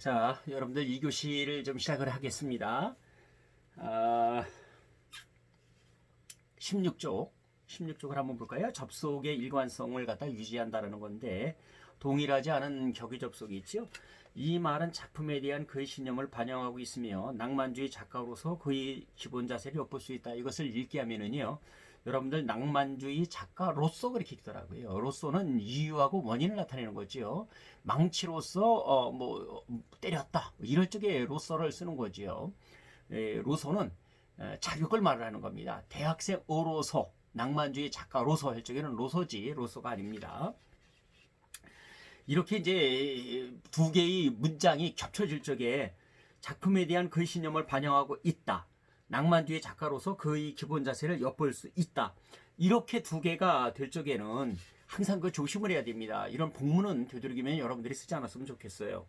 자, 여러분들 2교시를 좀 시작을 하겠습니다. 16쪽을 한번 볼까요? 접속의 일관성을 갖다 유지한다는 건데, 동일하지 않은 격의 접속이 있죠. 이 말은 작품에 대한 그의 신념을 반영하고 있으며 낭만주의 작가로서 그의 기본 자세를 엿볼 수 있다. 이것을 읽게 하면은요, 여러분들 낭만주의 작가로서 그렇게 읽더라고요. 로서는 이유하고 원인을 나타내는 거지요. 망치로서 때렸다, 이럴 적에 로서를 쓰는 거지요. 로서는 자격을 말하는 겁니다. 대학생으로서 낭만주의 작가로서 할 적에는 로서지, 로서가 아닙니다. 이렇게 이제 두 개의 문장이 겹쳐질 적에 작품에 대한 그의 신념을 반영하고 있다. 낭만주의 작가로서 그의 기본 자세를 엿볼 수 있다. 이렇게 두 개가 될 적에는 항상 그 조심을 해야 됩니다. 이런 복문은 되도록이면 여러분들이 쓰지 않았으면 좋겠어요.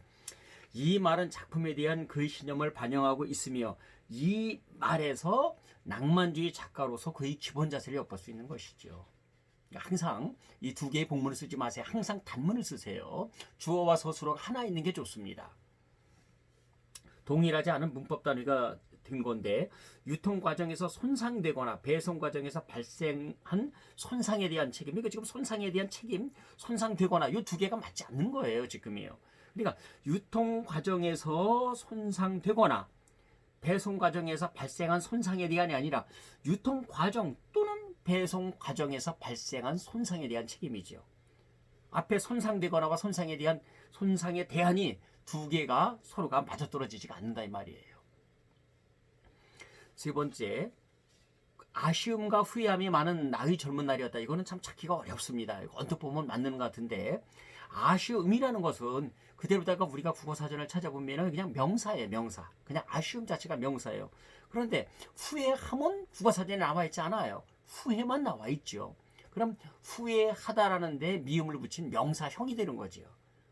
이 말은 작품에 대한 그의 신념을 반영하고 있으며 이 말에서 낭만주의 작가로서 그의 기본 자세를 엿볼 수 있는 것이죠. 항상 이 두 개의 복문을 쓰지 마세요. 항상 단문을 쓰세요. 주어와 서술어가 하나 있는 게 좋습니다. 동일하지 않은 문법 단위가 된 건데, 유통 과정에서 손상되거나 배송 과정에서 발생한 손상에 대한 책임, 이거 지금 손상에 대한 책임, 손상되거나 이 두 개가 맞지 않는 거예요, 지금이요. 그러니까 유통 과정에서 손상되거나 배송 과정에서 발생한 손상에 대한이 아니라 유통 과정 또는 배송 과정에서 발생한 손상에 대한 책임이죠. 앞에 손상되거나와 손상에 대한 손상의 대안이 두 개가 서로가 맞아떨어지지가 않는다 이 말이에요. 세 번째, 아쉬움과 후회함이 많은 나의 젊은 날이었다. 이거는 참 찾기가 어렵습니다. 언뜻 보면 맞는 것 같은데, 아쉬움이라는 것은 그대로다가 우리가 국어사전을 찾아보면 그냥 명사예요, 명사. 그냥 아쉬움 자체가 명사예요. 그런데 후회함은 국어사전에 나와 있지 않아요. 후회만 나와 있죠. 그럼 후회하다라는 데 미음을 붙인 명사형이 되는 거죠.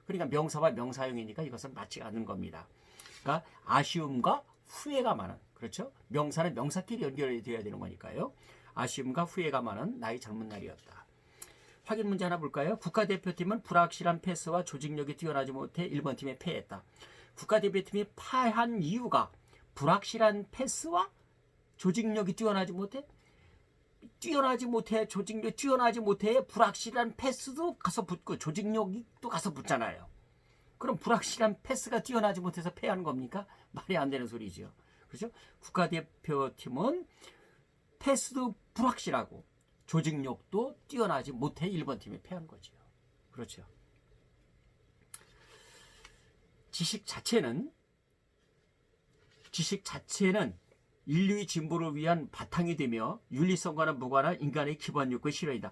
그러니까 명사와 명사형이니까 이것은 맞지가 않는 겁니다. 그러니까 아쉬움과 후회가 많은, 그렇죠? 명사는 명사끼리 연결이 되어야 되는 거니까요. 아쉬움과 후회가 많은 나의 젊은 날이었다. 확인 문제 하나 볼까요? 국가대표팀은 불확실한 패스와 조직력이 뛰어나지 못해 1번 팀에 패했다. 국가대표팀이 패한 이유가 불확실한 패스와 조직력이 뛰어나지 못해 조직력 뛰어나지 못해 불확실한 패스도 가서 붙고 조직력이 또 가서 붙잖아요. 그럼 불확실한 패스가 뛰어나지 못해서 패하는 겁니까? 말이 안 되는 소리죠. 그렇죠? 국가대표팀은 패스도 불확실하고 조직력도 뛰어나지 못해 1번 팀에 패한 거죠. 그렇죠. 지식 자체는 인류의 진보를 위한 바탕이 되며 윤리성과는 무관한 인간의 기본 욕구의 실현이다.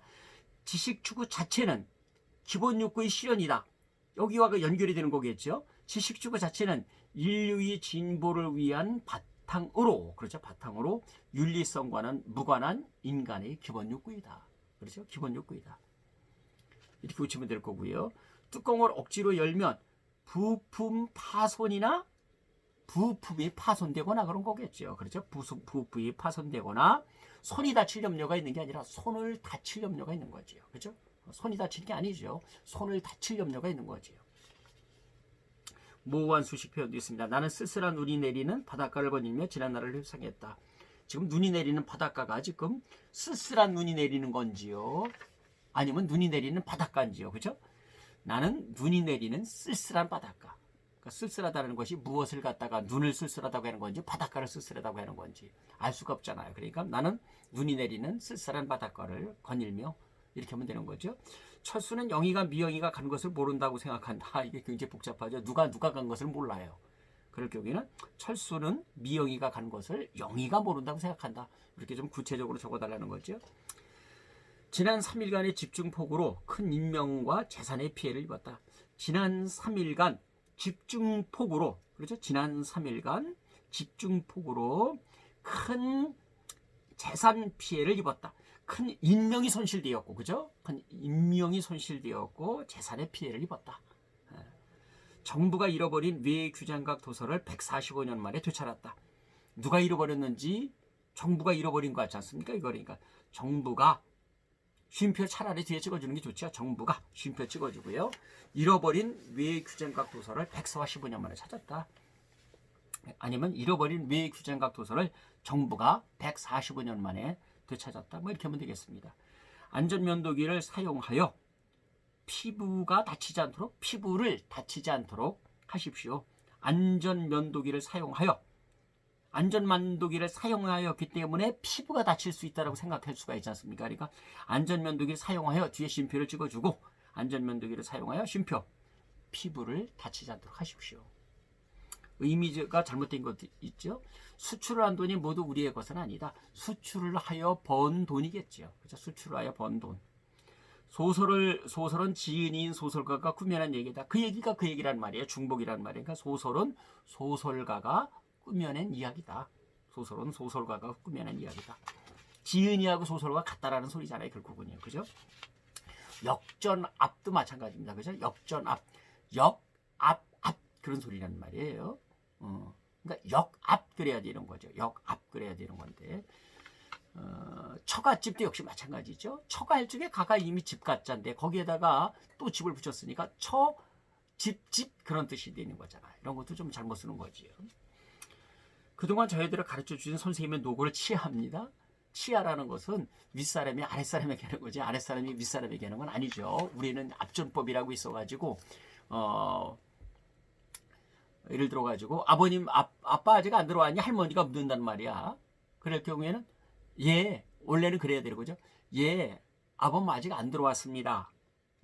지식 추구 자체는 기본 욕구의 실현이다. 여기와 연결이 되는 거겠죠. 지식 추구 자체는 인류의 진보를 위한 바탕으로, 그렇죠? 바탕으로 윤리성과는 무관한 인간의 기본 욕구이다. 그렇죠? 기본 욕구이다. 이렇게 붙이면 될 거고요. 뚜껑을 억지로 열면 부품 파손이나 부품이 파손되거나 그런 거겠죠. 그렇죠? 부품이 파손되거나 손이 다칠 염려가 있는 게 아니라 손을 다칠 염려가 있는 거죠. 그렇죠? 손이 다칠 게 아니죠. 손을 다칠 염려가 있는 거죠. 모호한 수식 표현도 있습니다. 나는 쓸쓸한 눈이 내리는 바닷가를 거닐며 지난 날을 회상했다. 지금 눈이 내리는 바닷가가 지금 쓸쓸한 눈이 내리는 건지요? 아니면 눈이 내리는 바닷가인지요? 그렇죠? 나는 눈이 내리는 쓸쓸한 바닷가. 그러니까 쓸쓸하다는 것이 무엇을 갖다가 눈을 쓸쓸하다고 하는 건지 바닷가를 쓸쓸하다고 하는 건지 알 수가 없잖아요. 그러니까 나는 눈이 내리는 쓸쓸한 바닷가를 거닐며 이렇게 하면 되는 거죠. 철수는 영희가 미영이가 간 것을 모른다고 생각한다. 이게 굉장히 복잡하죠. 누가 간 것을 몰라요. 그럴 경우에는 철수는 미영이가 간 것을 영희가 모른다고 생각한다. 이렇게 좀 구체적으로 적어달라는 거죠. 지난 3일간의 집중폭우로 큰 인명과 재산의 피해를 입었다. 지난 3일간 집중폭우로, 그렇죠? 지난 3일간 집중폭우로 큰 재산 피해를 입었다. 큰 인명이 손실되었고, 그죠? 큰 인명이 손실되었고 재산의 피해를 입었다. 정부가 잃어버린 외규장각 도서를 145년 만에 되찾았다. 누가 잃어버렸는지 정부가 잃어버린 거 같지 않습니까? 이거 그러니까 정부가 쉼표 차라리 뒤에 찍어주는 게 좋죠. 정부가 쉼표 찍어주고요. 잃어버린 외규장각 도서를 145년 만에 찾았다. 아니면 잃어버린 외규장각 도서를 정부가 145년 만에 되찾았다. 뭐 이렇게 하면 되겠습니다. 안전면도기를 사용하여 피부가 다치지 않도록, 피부를 다치지 않도록 하십시오. 안전면도기를 사용하여, 안전면도기를 사용하였기 때문에 피부가 다칠 수 있다고 생각할 수가 있지 않습니까? 그러니까 안전면도기를 사용하여 뒤에 쉼표를 찍어주고, 안전면도기를 사용하여 쉼표, 피부를 다치지 않도록 하십시오. 의미가 잘못된 것도 있죠. 수출을 한 돈이 모두 우리의 것은 아니다. 수출을 하여 번 돈이겠죠. 그렇죠? 수출을 하여 번 돈. 소설은 지은이인 소설가가 꾸며낸 얘기다. 그 얘기가 그 얘기란 말이에요. 중복이란 말이에요. 그러니까 소설은 소설가가 꾸며낸 이야기다. 소설은 소설가가 꾸며낸 이야기다. 지은이하고 소설가 같다라는 소리잖아요. 결국은요. 그죠? 역전압도 마찬가지입니다. 그죠? 역전압. 역압. 그런 소리란 말이에요. 그러니까 역압 그래야 되는 거죠. 역압 그래야 되는 건데. 처갓집도 역시 마찬가지죠. 처가할 적에 가가 이미 집가짜인데 거기에다가 또 집을 붙였으니까 집 그런 뜻이 되는 거잖아요. 이런 것도 좀 잘못 쓰는 거지요. 그동안 저희들을 가르쳐 주신 선생님의 노고를 치하합니다. 치하라는 것은 윗사람이 아랫사람에게 하는 거지 아랫사람이 윗사람에게 하는 건 아니죠. 우리는 압존법이라고 있어가지고 예를 들어가지고 아버님 아빠 아직 안 들어왔니? 할머니가 묻는단 말이야. 그럴 경우에는 예, 원래는 그래야 되는 거죠. 예, 아범 아직 안 들어왔습니다.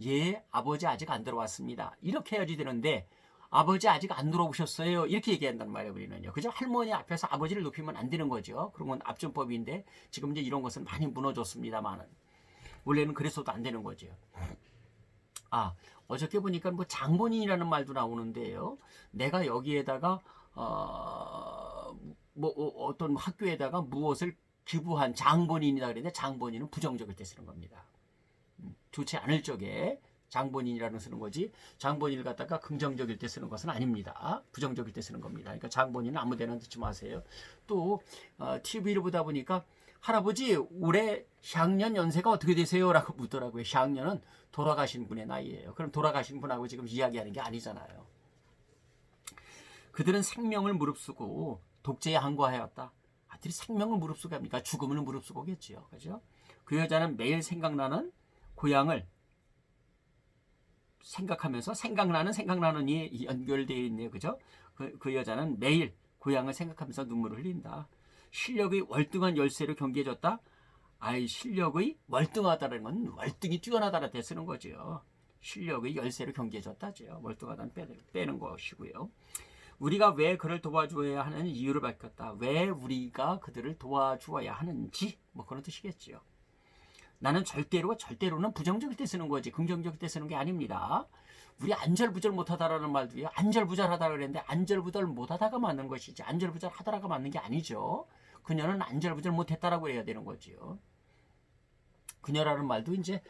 예, 아버지 아직 안 들어왔습니다. 이렇게 해야지 되는데 아버지 아직 안 들어오셨어요. 이렇게 얘기한단 말이에요. 우리는요. 그죠? 할머니 앞에서 아버지를 높이면 안 되는 거죠. 그런 건 압존법인데 지금 이제 이런 것은 많이 무너졌습니다만은 원래는 그래서도 안 되는 거죠. 어저께 보니까 뭐 장본인이라는 말도 나오는데요. 내가 여기에다가 어떤 학교에다가 무엇을 기부한 장본인이다 그랬는데 장본인은 부정적일 때 쓰는 겁니다. 좋지 않을 적에 장본인이라는 쓰는 거지 장본인을 갖다가 긍정적일 때 쓰는 것은 아닙니다. 부정적일 때 쓰는 겁니다. 그러니까 장본인은 아무 데나 듣지 마세요. 또 TV를 보다 보니까 할아버지 올해 향년 연세가 어떻게 되세요? 라고 묻더라고요. 향년은 돌아가신 분의 나이예요. 그럼 돌아가신 분하고 지금 이야기하는 게 아니잖아요. 그들은 생명을 무릅쓰고 독재에 항거하였다. 아들이 생명을 무릅쓰고 합니까? 죽음을 무릅쓰고겠지요. 그죠? 그 여자는 매일 생각나는 고향을 생각하면서 생각나는이 연결되어 있네요. 그죠? 그 여자는 매일 고향을 생각하면서 눈물을 흘린다. 실력의 월등한 열쇠로 경계해졌다. 실력의 월등하다는 건 월등히 뛰어나다라 대 쓰는 거죠. 실력의 열쇠로 경계해졌다죠. 월등하다는 빼는 것이고요. 우리가 왜 그를 도와주어야 하는 이유를 밝혔다. 왜 우리가 그들을 도와주어야 하는지 뭐 그런 뜻이겠지요. 나는 절대로는 부정적일 때 쓰는 거지 긍정적일 때 쓰는 게 아닙니다. 우리 안절부절 못하다라는 말도요. 안절부절하다 그랬는데 안절부절 못하다가 맞는 것이지 안절부절하다가 맞는 게 아니죠. 그녀는 안절부절 못했다라고 해야 되는 거지요. 그녀라는 말도 이제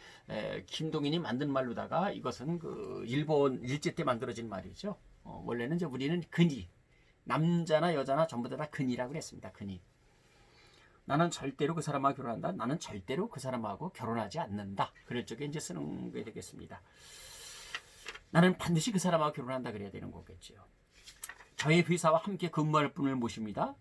김동인이 만든 말로다가 이것은 그 일본 일제 때 만들어진 말이죠. 원래는 이제 우리는 근이 남자나 여자나 전부 다 근이라고 그랬습니다. 근이. 나는 절대로 그 사람하고 결혼한다. 나는 절대로 그 사람하고 결혼하지 않는다. 그럴 적에 이제 쓰는 게 되겠습니다. 나는 반드시 그 사람하고 결혼한다 그래야 되는 거겠죠. 저의 회사와 함께 근무할 분을 모십니다.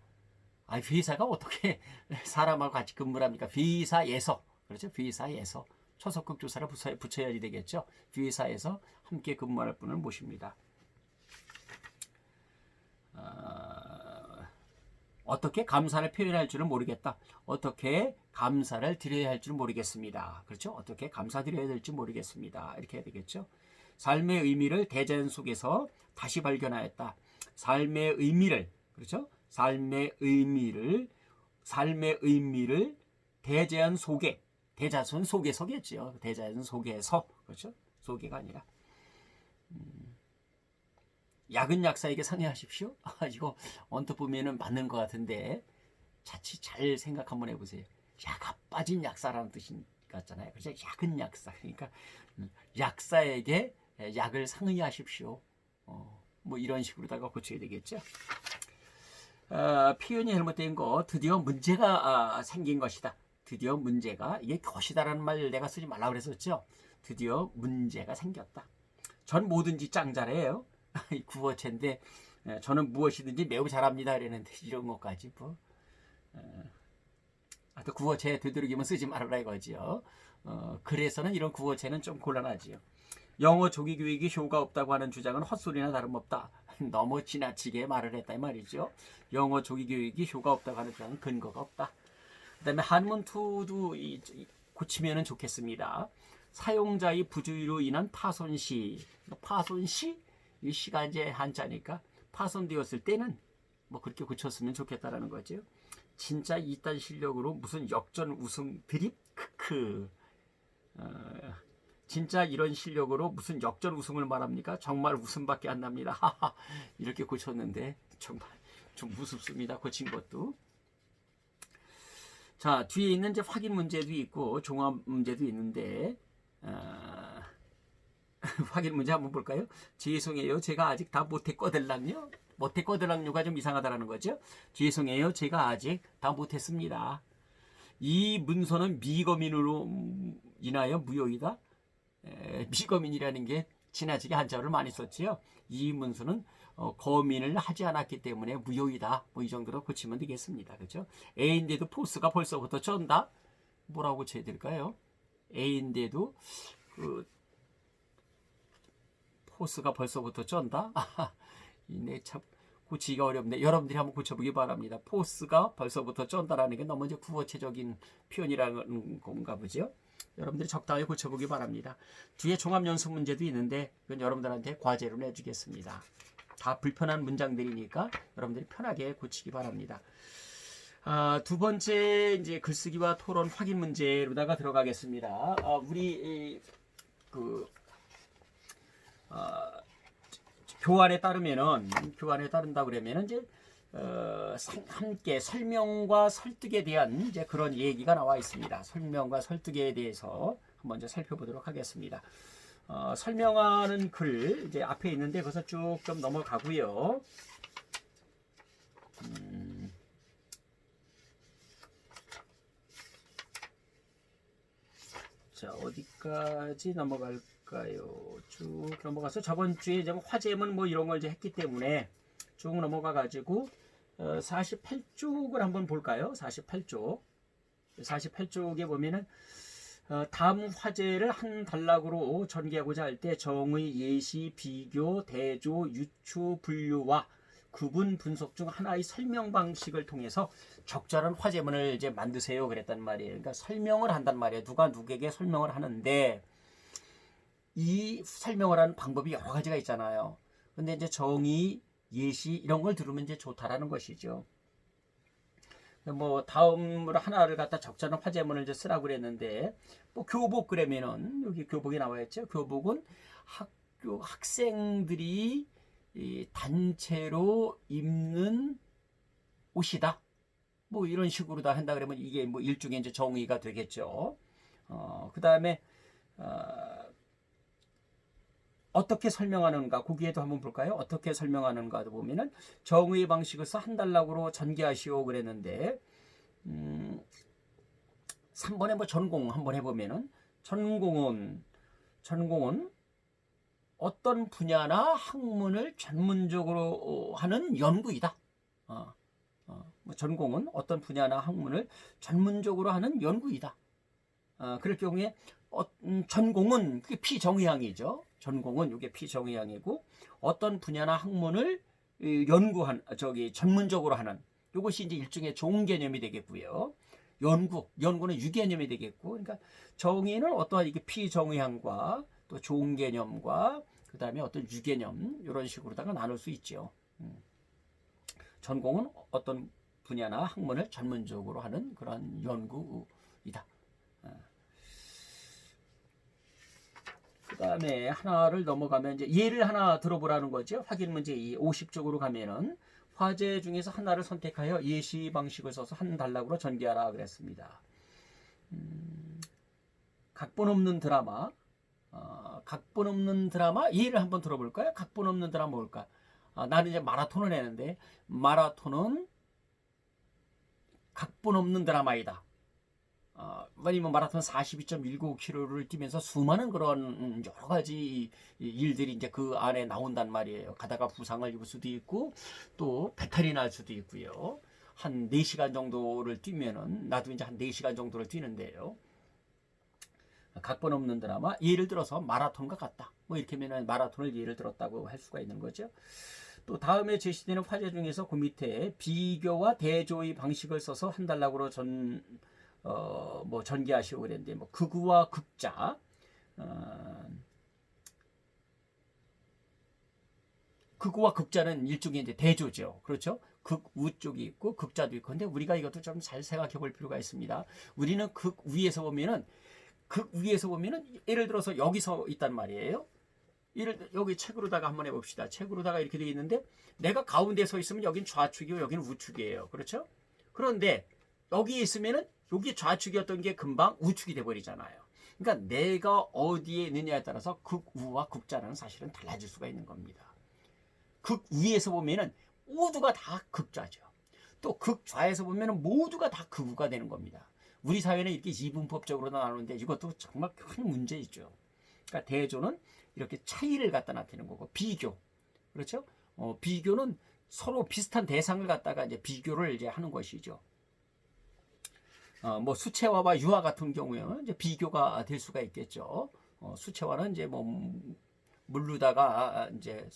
회사가 어떻게 사람하고 같이 근무를 합니까? 회사에서. 그렇죠? 회사에서. 초석극 조사를 붙여야지 되겠죠. 회사에서 함께 근무할 분을 모십니다. 어떻게 감사를 표현할 줄은 모르겠다. 어떻게 감사를 드려야 할 줄은 모르겠습니다. 그렇죠? 어떻게 감사드려야 될지 모르겠습니다. 이렇게 해야 되겠죠. 삶의 의미를 대자연 속에서 다시 발견하였다. 삶의 의미를, 그렇죠? 삶의 의미를 대자연 속에, 대자연 속에서겠죠. 대자연 속에서, 그렇죠? 속에가 아니라. 약은 약사에게 상의하십시오. 이거 언뜻 보면은 맞는 것 같은데 자칫 잘 생각 한번 해보세요. 약아 빠진 약사라는 뜻인 같잖아요. 그렇죠? 약은 약사. 그러니까 약사에게 약을 상의하십시오. 뭐 이런 식으로다가 고쳐야 되겠죠. 표현이 잘못된 거 드디어 문제가 생긴 것이다. 드디어 문제가, 이게 것이다라는 말 내가 쓰지 말라고 그랬었죠. 드디어 문제가 생겼다. 전 뭐든지 짱 잘해요. 구어체인데 저는 무엇이든지 매우 잘합니다 이랬는데 이런 것까지 뭐. 또 구어체 되도록이면 쓰지 말아라 이거지요. 그래서는 이런 구어체는 좀 곤란하지요. 영어 조기 교육이 효과 없다고 하는 주장은 헛소리나 다름없다. 너무 지나치게 말을 했다 이 말이죠. 영어 조기 교육이 효과 없다고 하는 주장은 근거가 없다. 그 다음에 한문 투도 고치면 좋겠습니다. 사용자의 부주의로 인한 파손시. 파손시? 이 시가 이제 한자니까 파손되었을 때는 뭐 그렇게 고쳤으면 좋겠다라는 거죠. 진짜 이딴 실력으로 무슨 역전 우승 드립? 크크. 진짜 이런 실력으로 무슨 역전 우승을 말합니까? 정말 웃음밖에 안 납니다. 하하. 이렇게 고쳤는데 정말 좀 우습습니다. 고친 것도. 자, 뒤에 있는 이제 확인 문제도 있고 종합 문제도 있는데 확인 문제 한번 볼까요? 죄송해요. 제가 아직 다 못했거들랑요. 못했거들랑요가 좀 이상하다라는 거죠. 죄송해요. 제가 아직 다 못했습니다. 이 문서는 미거민으로 인하여 무효이다. 미거민이라는 게 지나치게 한자를 많이 썼지요. 이 문서는 거민을 하지 않았기 때문에 무효이다. 뭐 이 정도로 고치면 되겠습니다. 그렇죠? A인데도 포스가 벌써부터 쩐다. 뭐라고 고쳐야 될까요? A인데도 포스가 벌써부터 쩐다. 네, 참 고치기가 어렵네. 여러분들이 한번 고쳐보기 바랍니다. 포스가 벌써부터 쩐다라는 게 너무 이제 구어체적인 표현이라는 건가 보죠. 여러분들이 적당히 고쳐보기 바랍니다. 뒤에 종합연습 문제도 있는데 이건 여러분들한테 과제로 내주겠습니다. 다 불편한 문장들이니까 여러분들이 편하게 고치기 바랍니다. 두 번째 이제 글쓰기와 토론 확인 문제로다가 들어가겠습니다. 우리 교환에 따른다 그러면은 이제 함께 설명과 설득에 대한 이제 그런 얘기가 나와 있습니다. 설명과 설득에 대해서 한번 이제 살펴보도록 하겠습니다. 설명하는 글 이제 앞에 있는데 거기서 쭉 좀 넘어가고요. 자, 어디까지 넘어갈까요? 쭉 넘어가서 저번 주에 이제 화제문 뭐 이런 걸 이제 했기 때문에 쭉 넘어가 가지고 48쪽을 한번 볼까요? 48쪽에 보면은 다음 화제를 한 단락으로 전개하고자 할 때 정의, 예시, 비교, 대조, 유추, 분류와 구분, 분석 중 하나의 설명 방식을 통해서 적절한 화제문을 이제 만드세요 그랬단 말이에요. 그러니까 설명을 한단 말이에요. 누가 누구에게 설명을 하는데 이 설명을 하는 방법이 여러 가지가 있잖아요. 근데 이제 정의, 예시 이런 걸 들으면 이제 좋다라는 것이죠. 뭐 다음으로 하나를 갖다 적절한 화제문을 이제 쓰라고 그랬는데 뭐 교복 그러면은 여기 교복이 나와 있죠. 교복은 학생들이 이 단체로 입는 옷이다. 뭐 이런 식으로 다 한다 그러면 이게 뭐 일종의 이제 정의가 되겠죠. 그 다음에 어떻게 설명하는가 거기에도 한번 볼까요? 어떻게 설명하는가도 보면은 정의 방식에서 한 단락으로 전개하시오 그랬는데 3번에 뭐 전공 한번 해보면은 전공은 어떤 분야나 학문을 전문적으로 하는 연구이다. 뭐 전공은 어떤 분야나 학문을 전문적으로 하는 연구이다. 그럴 경우에 전공은 그게 피정의항이죠. 전공은 이게 피정의항이고 어떤 분야나 학문을 전문적으로 하는 이것이 이제 일종의 좋은 개념이 되겠고요. 연구는 유개념이 되겠고, 그러니까 정의는 어떠한 이게 피정의항과 또 좋은 개념과 그 다음에 어떤 유개념 이런 식으로다가 나눌 수 있죠. 전공은 어떤 분야나 학문을 전문적으로 하는 그런 연구이다. 그 다음에 하나를 넘어가면 이제 예를 하나 들어보라는 거죠. 확인 문제 50쪽으로 가면은 화제 중에서 하나를 선택하여 예시 방식을 써서 한 단락으로 전개하라 그랬습니다. 각본 없는 드라마. 각본 없는 드라마 예를 한번 들어볼까요? 각본 없는 드라마 뭘까? 나는 이제 마라톤을 했는데 마라톤은 각본 없는 드라마이다. 아니면 마라톤 42.195km를 뛰면서 수많은 그런 여러 가지 일들이 이제 그 안에 나온단 말이에요. 가다가 부상을 입을 수도 있고 또 배탈이 날 수도 있고요. 한 4시간 정도를 뛰면은 나도 이제 한 4시간 정도를 뛰는데요. 각본 없는 드라마 예를 들어서 마라톤과 같다. 뭐 이렇게 하면 마라톤을 예를 들었다고 할 수가 있는 거죠. 또 다음에 제시되는 화제 중에서 그 밑에 비교와 대조의 방식을 써서 한 달락으로 뭐 전개하시고 그랬는데 뭐 극우와 극자 극우와 극자는 일종의 이제 대조죠. 그렇죠? 극우 쪽이 있고 극자도 있고. 근데 우리가 이것도 좀 잘 생각해 볼 필요가 있습니다. 우리는 극위에서 보면은 예를 들어서 여기서 있단 말이에요. 여기 책으로다가 한번 해봅시다. 책으로다가 이렇게 되어 있는데 내가 가운데 서 있으면 여긴 좌측이고 여기는 우측이에요. 그렇죠? 그런데 여기에 있으면은 여기 좌측이었던 게 금방 우측이 돼버리잖아요. 그러니까 내가 어디에 있느냐에 따라서 극우와 극자는 사실은 달라질 수가 있는 겁니다. 극위에서 보면은 모두가 다 극자죠. 또 극좌에서 보면은 모두가 다 극우가 되는 겁니다. 우리 사회는 이렇게 이분법적으로 나누는데 이것도 정말 큰 문제이죠. 그러니까 대조는 이렇게 차이를 갖다 나타내는 거고 비교, 그렇죠? 비교는 서로 비슷한 대상을 갖다가 이제 비교를 이제 하는 것이죠. 뭐 수채화와 유화 같은 경우에는 이제 비교가 될 수가 있겠죠. 수채화는 이제 뭐 물로다가 이제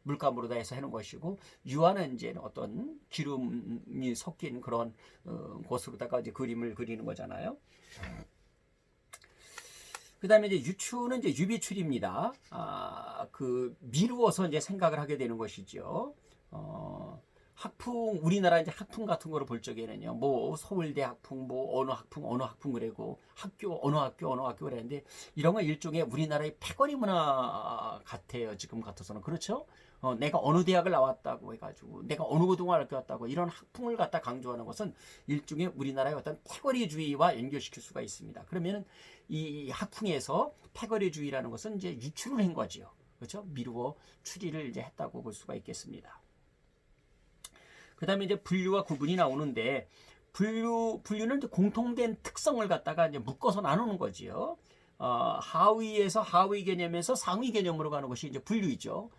물감으로 다 해서 하는 것이고 유화는 이제 어떤 기름이 섞인 그런 곳으로다가 이제 그림을 그리는 거잖아요. 그 다음에 이제 유추는 이제 유비추리입니다. 그 미루어서 이제 생각을 하게 되는 것이죠. 학풍, 우리나라 이제 학풍 같은 거를 볼 적에는요, 뭐 서울대 학풍, 뭐 어느 학풍 그래고 어느 학교 그랬는데 이런 건 일종의 우리나라의 패거리 문화 같아요. 지금 같아서는. 그렇죠? 내가 어느 대학을 나왔다고 해가지고 내가 어느 고등학교 왔다고 이런 학풍을 갖다 강조하는 것은 일종의 우리나라의 어떤 패거리주의와 연결시킬 수가 있습니다. 그러면은 이 학풍에서 패거리주의라는 것은 이제 유추를 한 거지요. 그렇죠? 미루어 추리를 이제 했다고 볼 수가 있겠습니다. 그 다음에 이제 분류와 구분이 나오는데 분류는 이제 공통된 특성을 갖다가 이제 묶어서 나누는 거지요. 하위에서 하위 개념에서 상위 개념으로 가는 것이 이제 분류이죠.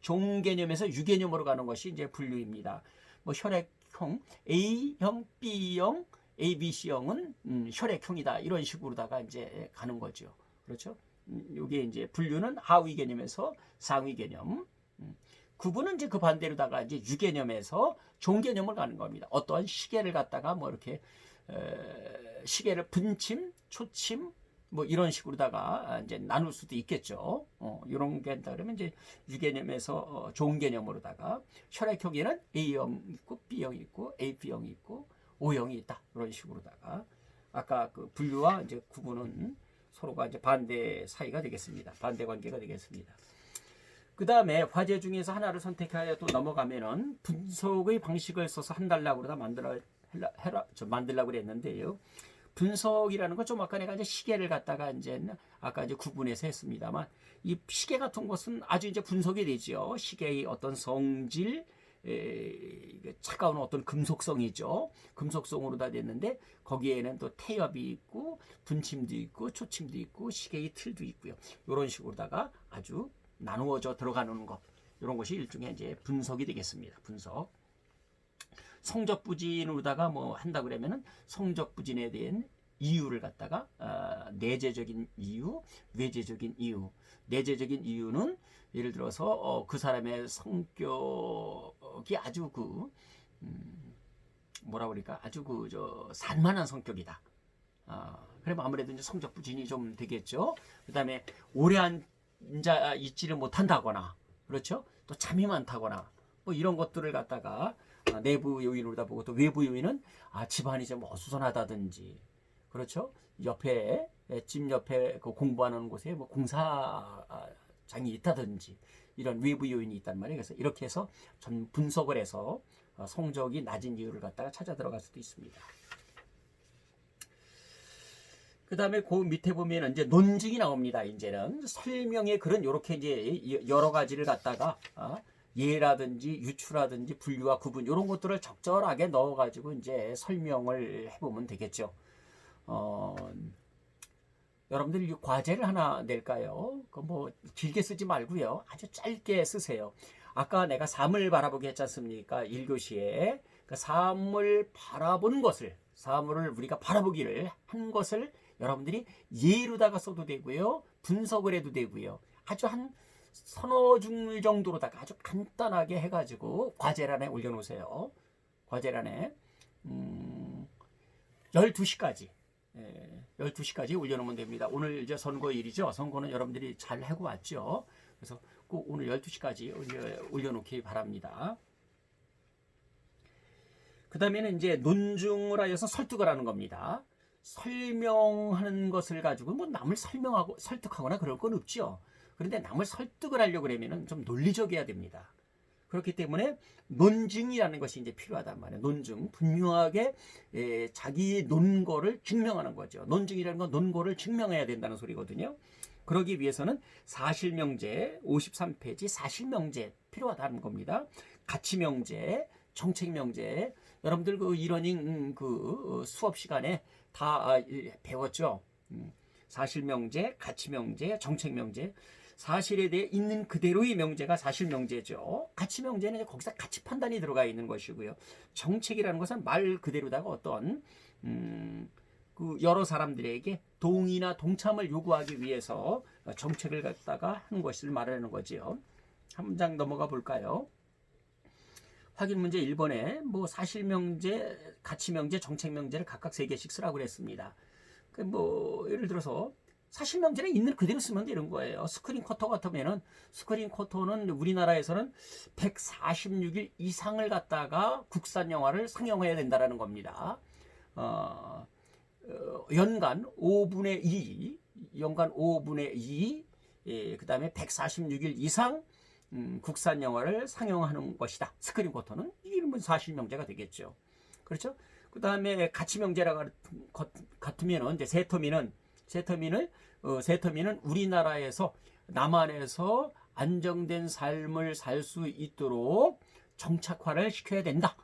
종 개념에서 유 개념으로 가는 것이 이제 분류입니다. 뭐 혈액형 A형, B형, ABC형은 혈액형이다 이런 식으로다가 이제 가는 거죠. 그렇죠? 이게 이제 분류는 하위 개념에서 상위 개념. 구분은 이제 그 반대로다가 이제 유 개념에서 종 개념을 가는 겁니다. 어떠한 시계를 갖다가 뭐 이렇게 시계를 분침, 초침 뭐 이런 식으로다가 이제 나눌 수도 있겠죠. 이런 게 있다 그러면 이제 유 개념에서 종 개념으로다가 혈액형에는 A형 있고 B형 있고 AB형 있고 O형이 있다 이런 식으로다가 아까 그 분류와 이제 구분은 서로가 이제 반대 사이가 되겠습니다. 반대 관계가 되겠습니다. 그 다음에 화제 중에서 하나를 선택하여 또 넘어가면은 분석의 방식을 써서 한 달락으로 다 만들라고 그랬는데요. 분석이라는 건 좀 아까 내가 이제 시계를 갖다가 이제 아까 이제 구분해서 했습니다만 이 시계 같은 것은 아주 이제 분석이 되죠. 시계의 어떤 성질, 차가운 어떤 금속성이죠. 금속성으로 다 됐는데 거기에는 또 태엽이 있고 분침도 있고 초침도 있고 시계의 틀도 있고요. 이런 식으로다가 아주 나누어져 들어가는 것 이런 것이 일종의 이제 분석이 되겠습니다. 분석. 성적 부진으로다가 뭐 한다 그러면은 성적 부진에 대한 이유를 갖다가 내재적인 이유, 외재적인 이유. 내재적인 이유는 예를 들어서 그 사람의 성격이 아주 뭐라 그럴까 아주 산만한 성격이다. 그러면 아무래도 이제 성적 부진이 좀 되겠죠. 그다음에 오래 앉아 있지를 못한다거나, 그렇죠? 또 잠이 많다거나, 뭐 이런 것들을 갖다가 내부 요인으로 다 보고 또 외부 요인은 집안이 좀 어수선하다든지, 그렇죠? 옆에 집 옆에 그 공부하는 곳에 뭐 공사장이 있다든지 이런 외부 요인이 있단 말이에요. 그래서 이렇게 해서 전 분석을 해서 성적이 낮은 이유를 갖다가 찾아 들어갈 수도 있습니다. 그 다음에 그 밑에 보면 이제 논증이 나옵니다. 이제는 설명의 글은 이렇게 이제 여러 가지를 갖다가 예라든지 유추라든지 분류와 구분 이런 것들을 적절하게 넣어가지고 이제 설명을 해보면 되겠죠. 여러분들이 과제를 하나 낼까요? 그 뭐 길게 쓰지 말고요. 아주 짧게 쓰세요. 아까 내가 삶을 바라보게 했지 않습니까? 1교시에 그 삶을 바라보는 것을, 삶을 우리가 바라보기를 한 것을 여러분들이 예로다가 써도 되고요. 분석을 해도 되고요. 아주 한 서너 줄 정도로다가 아주 간단하게 해가지고 과제란에 올려놓으세요. 과제란에 12시까지 12시까지 올려놓으면 됩니다. 오늘 이제 선거일이죠. 선거는 여러분들이 잘 하고 왔죠. 그래서 꼭 오늘 12시까지 올려놓기 바랍니다. 그 다음에는 이제 논증을 하여서 설득을 하는 겁니다. 설명하는 것을 가지고 뭐 남을 설명하고 설득하거나 그럴 건 없죠. 그런데 남을 설득을 하려고 그러면은 좀 논리적이어야 됩니다. 그렇기 때문에 논증이라는 것이 이제 필요하단 말이에요. 논증, 분명하게 자기 논거를 증명하는 거죠. 논증이라는 건 논거를 증명해야 된다는 소리거든요. 그러기 위해서는 사실명제 53페이지 사실명제 필요하다는 겁니다. 가치명제, 정책명제, 여러분들 그 이러닝 그 수업 시간에 다 배웠죠. 사실명제, 가치명제, 정책명제. 사실에 대해 있는 그대로의 명제가 사실명제죠. 가치명제는 거기서 가치 판단이 들어가 있는 것이고요. 정책이라는 것은 말 그대로다가 어떤 그 여러 사람들에게 동의나 동참을 요구하기 위해서 정책을 갖다가 하는 것을 말하는 거지요. 한 장 넘어가 볼까요? 확인 문제 1번에 뭐 사실명제, 가치명제, 정책명제를 각각 3개씩 쓰라고 그랬습니다. 그 뭐 예를 들어서 사실명제는 있는 그대로 쓰면 되는 거예요. 스크린 쿼터 같으면은 스크린 쿼터는 우리나라에서는 146일 이상을 갖다가 국산 영화를 상영해야 된다라는 겁니다. 연간 5분의 2, 연간 5분의 2, 그 다음에 146일 이상 국산 영화를 상영하는 것이다. 스크린 쿼터는 이름은 사실명제가 되겠죠. 그렇죠? 그 다음에 가치명제라 같으면은 이제 세터민은 우리나라에서 남한에서 안정된 삶을 살 수 있도록 정착화를 시켜야 된다.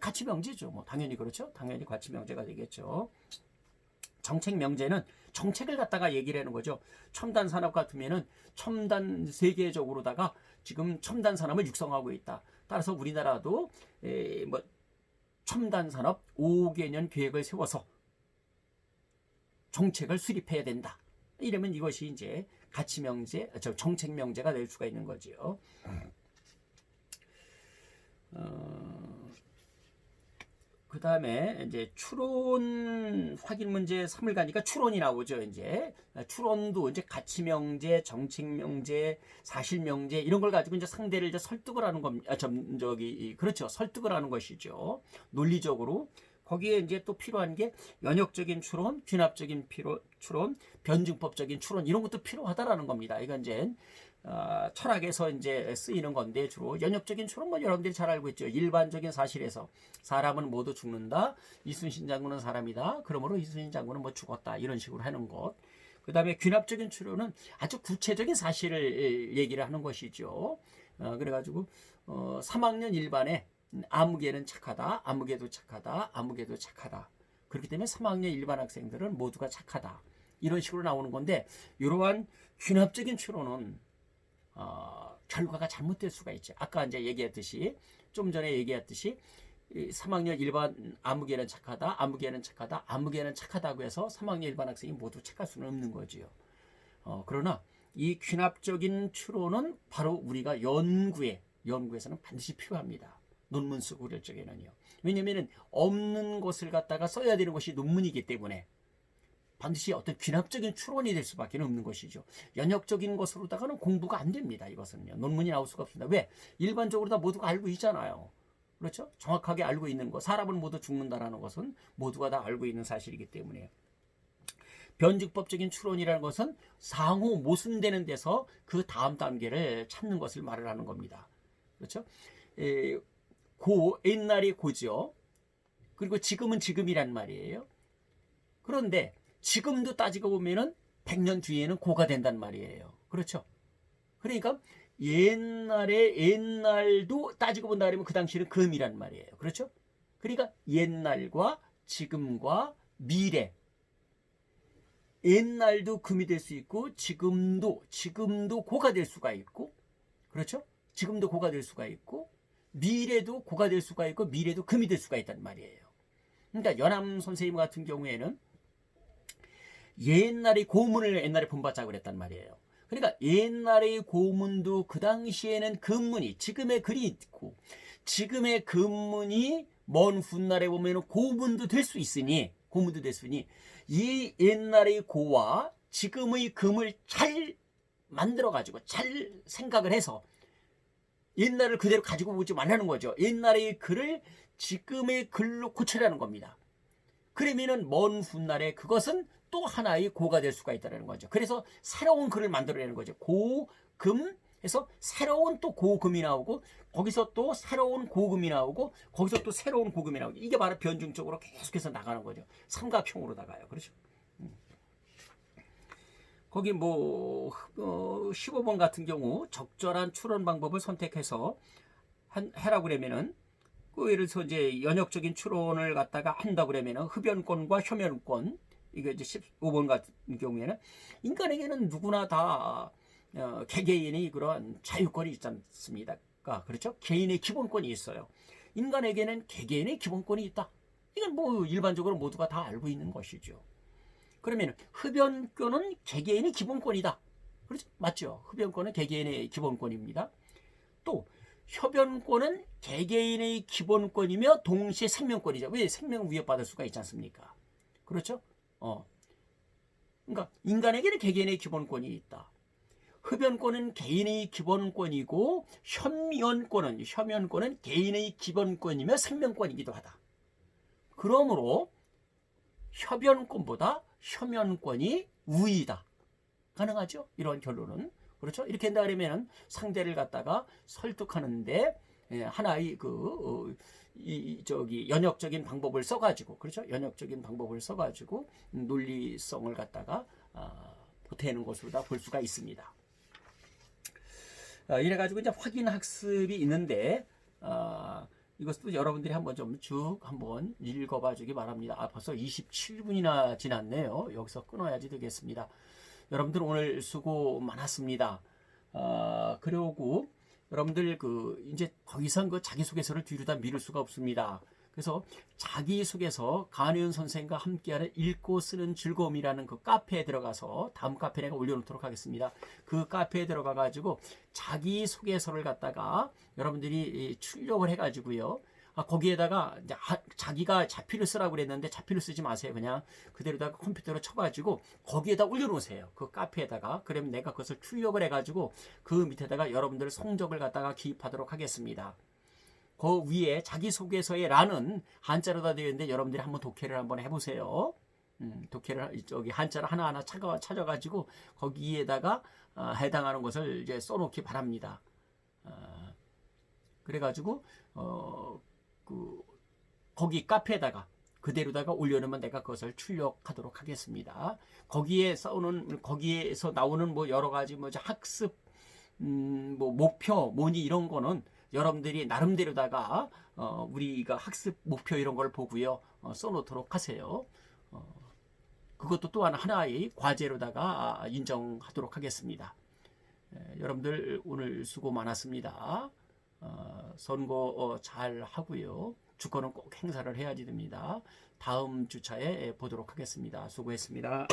가치명제죠. 뭐 당연히 그렇죠. 당연히 가치명제가 되겠죠. 정책명제는 정책을 갖다가 얘기를 하는 거죠. 첨단 산업 같으면은 첨단 세계적으로다가 지금 첨단 산업을 육성하고 있다. 따라서 우리나라도 뭐 첨단 산업 5개년 계획을 세워서 정책을 수립해야 된다. 이러면 이것이 이제 가치명제, 정책명제가 될 수가 있는 거지요. 그 다음에 이제 추론 확인 문제 3을 가니까 추론이 나오죠. 이제 추론도 이제 가치명제, 정책명제, 사실명제 이런 걸 가지고 이제 상대를 이제 설득을 하는 겁니다. 그렇죠. 설득을 하는 것이죠. 논리적으로. 거기에 이제 또 필요한 게 연역적인 추론, 귀납적인 추론, 변증법적인 추론 이런 것도 필요하다라는 겁니다. 이건 이제 철학에서 이제 쓰이는 건데 주로 연역적인 추론 뭐 여러분들이 잘 알고 있죠. 일반적인 사실에서 사람은 모두 죽는다. 이순신 장군은 사람이다. 그러므로 이순신 장군은 뭐 죽었다. 이런 식으로 하는 것. 그 다음에 귀납적인 추론은 아주 구체적인 사실을 얘기를 하는 것이죠. 그래가지고 3학년 일반에 아무개는 착하다. 아무개도 착하다. 아무개도 착하다. 그렇기 때문에 3학년 일반 학생들은 모두가 착하다. 이런 식으로 나오는 건데 이러한 귀납적인 추론은 결과가 잘못될 수가 있죠. 아까 이제 얘기했듯이 좀 전에 얘기했듯이 3학년 일반 아무개는 착하다. 아무개는 착하다. 아무개는 착하다고 해서 3학년 일반 학생이 모두 착할 수는 없는 거지요. 그러나 이 귀납적인 추론은 바로 우리가 연구에서는 반드시 필요합니다. 논문 쓰고 그럴 적에는요. 왜냐면은 없는 것을 갖다가 써야 되는 것이 논문이기 때문에 반드시 어떤 귀납적인 추론이 될 수밖에 없는 것이죠. 연역적인 것으로다가는 공부가 안 됩니다. 이것은요. 논문이 나올 수가 없습니다. 왜? 일반적으로 다 모두가 알고 있잖아요. 그렇죠? 정확하게 알고 있는 것. 사람은 모두 죽는다라는 것은 모두가 다 알고 있는 사실이기 때문에. 변증법적인 추론이라는 것은 상호 모순되는 데서 그 다음 단계를 찾는 것을 말을 하는 겁니다. 그렇죠? 옛날이 고죠. 그리고 지금은 지금이란 말이에요. 그런데 지금도 따지고 보면은 100년 뒤에는 고가 된단 말이에요. 그렇죠? 그러니까 옛날도 따지고 본다 그러면 그 당시는 금이란 말이에요. 그렇죠? 그러니까 옛날과 지금과 미래 옛날도 금이 될 수 있고 지금도 고가 될 수가 있고, 그렇죠? 지금도 고가 될 수가 있고 미래도 고가 될 수가 있고 미래도 금이 될 수가 있단 말이에요. 그러니까 연암 선생님 같은 경우에는 옛날의 고문을 옛날에 본받자고 그랬단 말이에요. 그러니까 옛날의 고문도 그 당시에는 금문이 지금의 글이 있고 지금의 금문이 먼 훗날에 보면 고문도 될 수 있으니 이 옛날의 고와 지금의 금을 잘 만들어 가지고 잘 생각을 해서 옛날을 그대로 가지고 오지 말라는 거죠. 옛날의 글을 지금의 글로 고쳐라는 겁니다. 그러면은 먼 훗날에 그것은 또 하나의 고가 될 수가 있다는 거죠. 그래서 새로운 글을 만들어내는 거죠. 고금 해서 새로운 또 고금이 나오고 거기서 또 새로운 고금이 나오고 거기서 또 새로운 고금이 나오고 이게 바로 변증적으로 계속해서 나가는 거죠. 삼각형으로 나가요. 그렇죠? 거기 15번 같은 경우 적절한 추론 방법을 선택해서 해라고 그러면은 그 예를 들어서 이제 연역적인 추론을 갖다가 한다 그러면은 흡연권과 혐연권, 이게 이제 15번 같은 경우에는 인간에게는 누구나 다 개개인의 그런 자유권이 있지 않습니까? 그렇죠? 개인의 기본권이 있어요. 인간에게는 개개인의 기본권이 있다. 이건 뭐 일반적으로 모두가 다 알고 있는 것이죠. 그러면 흡연권은 개개인의 기본권이다. 그렇죠? 맞죠? 흡연권은 개개인의 기본권입니다. 또 협연권은 개개인의 기본권이며 동시에 생명권이죠. 왜? 생명을 위협받을 수가 있지 않습니까? 그렇죠? 그러니까 인간에게는 개개인의 기본권이 있다. 흡연권은 개인의 기본권이고 혐연권은 개인의 기본권이며 생명권이기도 하다. 그러므로 협연권보다 혐연권이 우위다. 가능하죠? 이런 결론은. 그렇죠? 이렇게 한다 그러면 상대를 갖다가 설득하는데 하나의 연역적인 방법을 써가지고, 그렇죠? 연역적인 방법을 써가지고 논리성을 갖다가 보태는 것으로 다 볼 수가 있습니다. 이래가지고 이제 확인 학습이 있는데 이것도 여러분들이 한번 좀 쭉 한번 읽어봐 주기 바랍니다. 벌써 27분이나 지났네요. 여기서 끊어야지 되겠습니다. 여러분들 오늘 수고 많았습니다. 그리고 여러분들 이제 더 이상 자기소개서를 뒤로다 미룰 수가 없습니다. 그래서 자기소개서 강한의원 선생과 함께하는 읽고 쓰는 즐거움이라는 그 카페에 들어가서 다음 카페에 내가 올려놓도록 하겠습니다. 그 카페에 들어가 가지고 자기소개서를 갖다가 여러분들이 출력을 해 가지고요. 거기에다가 이제 자기가 자필을 쓰라고 그랬는데 자필을 쓰지 마세요. 그냥 그대로다가 컴퓨터로 쳐가지고 거기에다 올려놓으세요. 그 카페에다가. 그러면 내가 그것을 출력을 해가지고 그 밑에다가 여러분들 성적을 갖다가 기입하도록 하겠습니다. 그 위에 자기소개서에 라는 한자로 다 되어 있는데 여러분들이 한번 독해를 한번 해보세요. 독해를 한자를 하나하나 찾아가지고 거기에다가 해당하는 것을 이제 써놓기 바랍니다. 그래가지고 거기 카페에다가 그대로다가 올려놓으면 내가 그것을 출력하도록 하겠습니다. 거기에서 나오는 여러 가지 학습 목표 뭐니 이런 거는 여러분들이 나름대로다가 우리가 학습 목표 이런 걸 보고요 써놓도록 하세요. 그것도 또한 하나의 과제로다가 인정하도록 하겠습니다. 여러분들 오늘 수고 많았습니다. 선거 잘 하고요. 주권은 꼭 행사를 해야지 됩니다. 다음 주차에 보도록 하겠습니다. 수고했습니다.